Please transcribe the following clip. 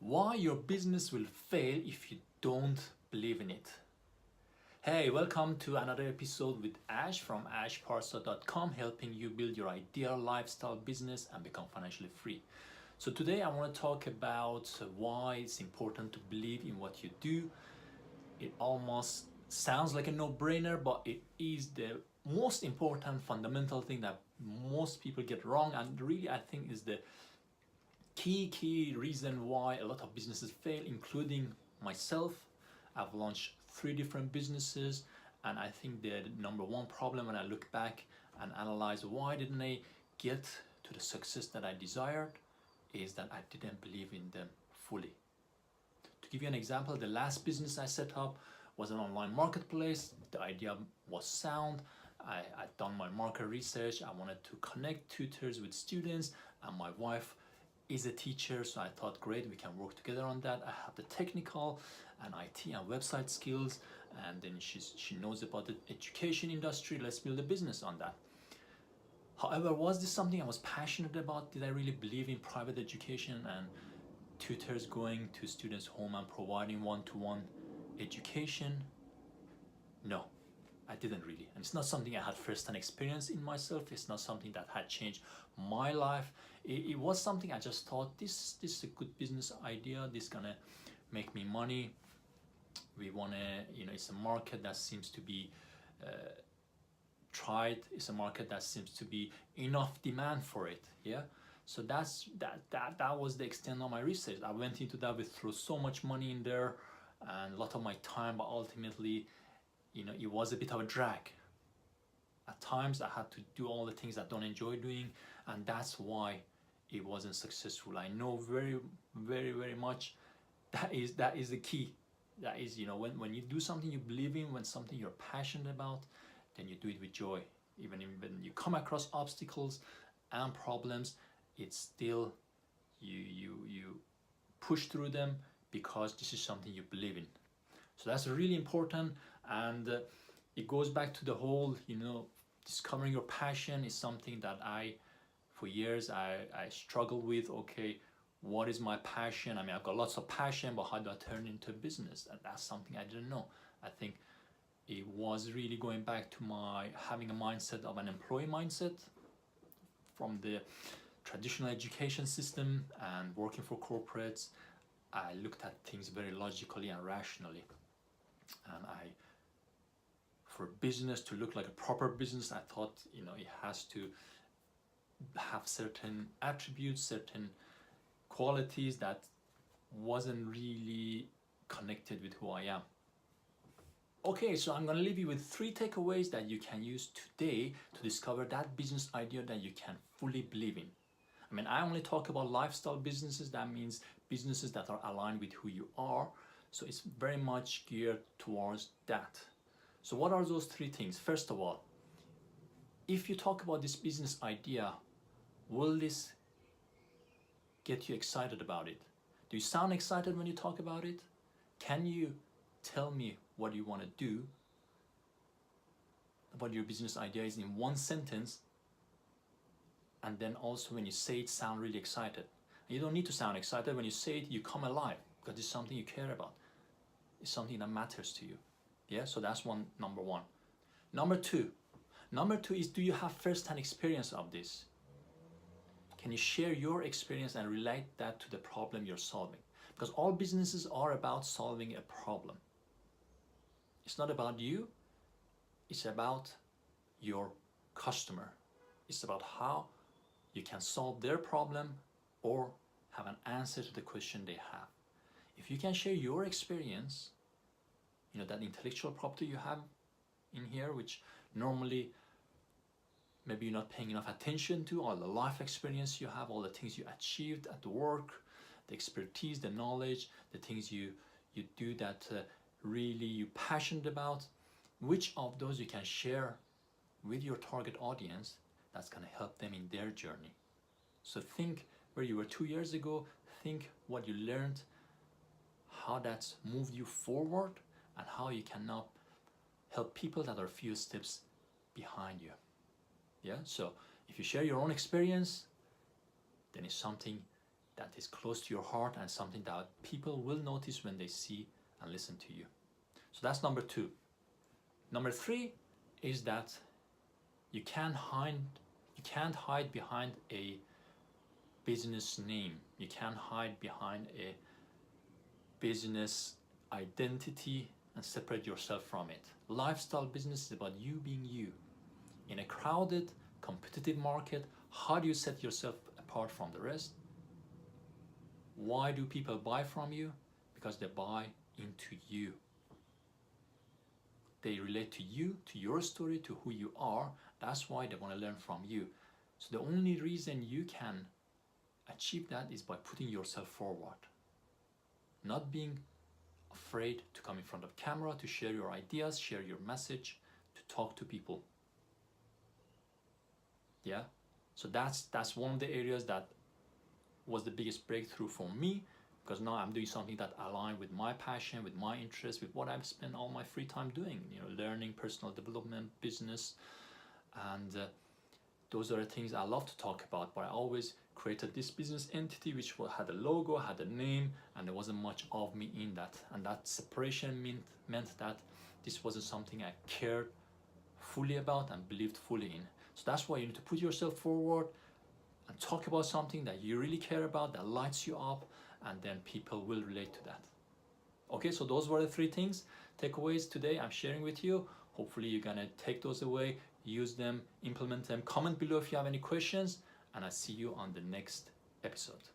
Why your business will fail if you don't believe in it. Hey, welcome to another episode with Ash from ashparsa.com, helping you build your ideal lifestyle business and become financially free. So today I want to talk about why it's important to believe in what you do. It almost sounds like a no-brainer, but it is the most important fundamental thing that most people get wrong, and really I think is the key reason why a lot of businesses fail, including myself. I've launched 3 different businesses, and I think the number one problem when I look back and analyze why didn't I get to the success that I desired is that I didn't believe in them fully. To give you an example, the last business I set up was an online marketplace. The idea was sound. I'd done my market research. I wanted to connect tutors with students, and my wife is a teacher, so I thought, great, we can work together on that. I have the technical and IT and website skills, and then she knows about the education industry. Let's build a business on that. However, was this something I was passionate about? Did I really believe in private education and tutors going to students' home and providing one-to-one education? No, I didn't really. And it's not something I had first-hand experience in myself. It's not something that had changed my life. It was something I just thought, this is a good business idea. This gonna make me money. We wanna, it's a market that seems to be tried. It's a market that seems to be enough demand for it. Yeah. So that was the extent of my research. I went into that threw so much money in there and a lot of my time, but ultimately, it was a bit of a drag. At times I had to do all the things I don't enjoy doing, and that's why it wasn't successful. I know very much that is the key. That is, when you do something you believe in, when something you're passionate about, then you do it with joy. Even when you come across obstacles and problems, it's still you push through them because this is something you believe in. So that's really important, and it goes back to the whole, discovering your passion is something that for years I struggled with. Okay, what is my passion? I mean, I've got lots of passion, but how do I turn it into a business? And that's something I didn't know. I think it was really going back to my having a mindset of an employee mindset from the traditional education system and working for corporates. I looked at things very logically and rationally, and for business to look like a proper business, I thought, it has to have certain attributes, certain qualities that wasn't really connected with who I am. Okay, so I'm going to leave you with 3 takeaways that you can use today to discover that business idea that you can fully believe in. I mean, I only talk about lifestyle businesses. That means businesses that are aligned with who you are. So it's very much geared towards that. So what are those 3 things? First of all, if you talk about this business idea, will this get you excited about it? Do you sound excited when you talk about it? Can you tell me what you want to do, what your business idea is in 1 sentence, and then also when you say it, sound really excited. And you don't need to sound excited. When you say it, you come alive because it's something you care about. It's something that matters to you. Yeah, so that's number 1. Number 2 is, do you have first-hand experience of this? Can you share your experience and relate that to the problem you're solving? Because all businesses are about solving a problem. It's not about you, it's about your customer. It's about how you can solve their problem or have an answer to the question they have. If you can share your experience, that intellectual property you have in here, which normally maybe you're not paying enough attention to, all the life experience you have, all the things you achieved at the work, the expertise, the knowledge, the things you do that really you're passionate about, which of those you can share with your target audience that's going to help them in their journey. So think where you were 2 years ago, think what you learned, how that's moved you forward, and how you can now help people that are a few steps behind you. Yeah, so if you share your own experience, then it's something that is close to your heart and something that people will notice when they see and listen to you. So that's number 2. Number 3 is that you can't hide behind a business name. You can't hide behind a business identity and separate yourself from it. Lifestyle business is about you being you. In a crowded, competitive market, how do you set yourself apart from the rest? Why do people buy from you? Because they buy into you. They relate to you, to your story, to who you are. That's why they want to learn from you. So the only reason you can achieve that is by putting yourself forward. Not being afraid to come in front of camera, to share your ideas, share your message, to talk to people. Yeah, so that's one of the areas that was the biggest breakthrough for me, because now I'm doing something that aligns with my passion, with my interest, with what I've spent all my free time doing, learning, personal development, business, and those are the things I love to talk about. But I always created this business entity which had a logo, had a name, and there wasn't much of me in that. And that separation meant that this wasn't something I cared fully about and believed fully in. So that's why you need to put yourself forward and talk about something that you really care about, that lights you up, and then people will relate to that. Okay, so those were the 3 things, takeaways today I'm sharing with you. Hopefully you're gonna take those away, use them, implement them. Comment below if you have any questions, and I'll see you on the next episode.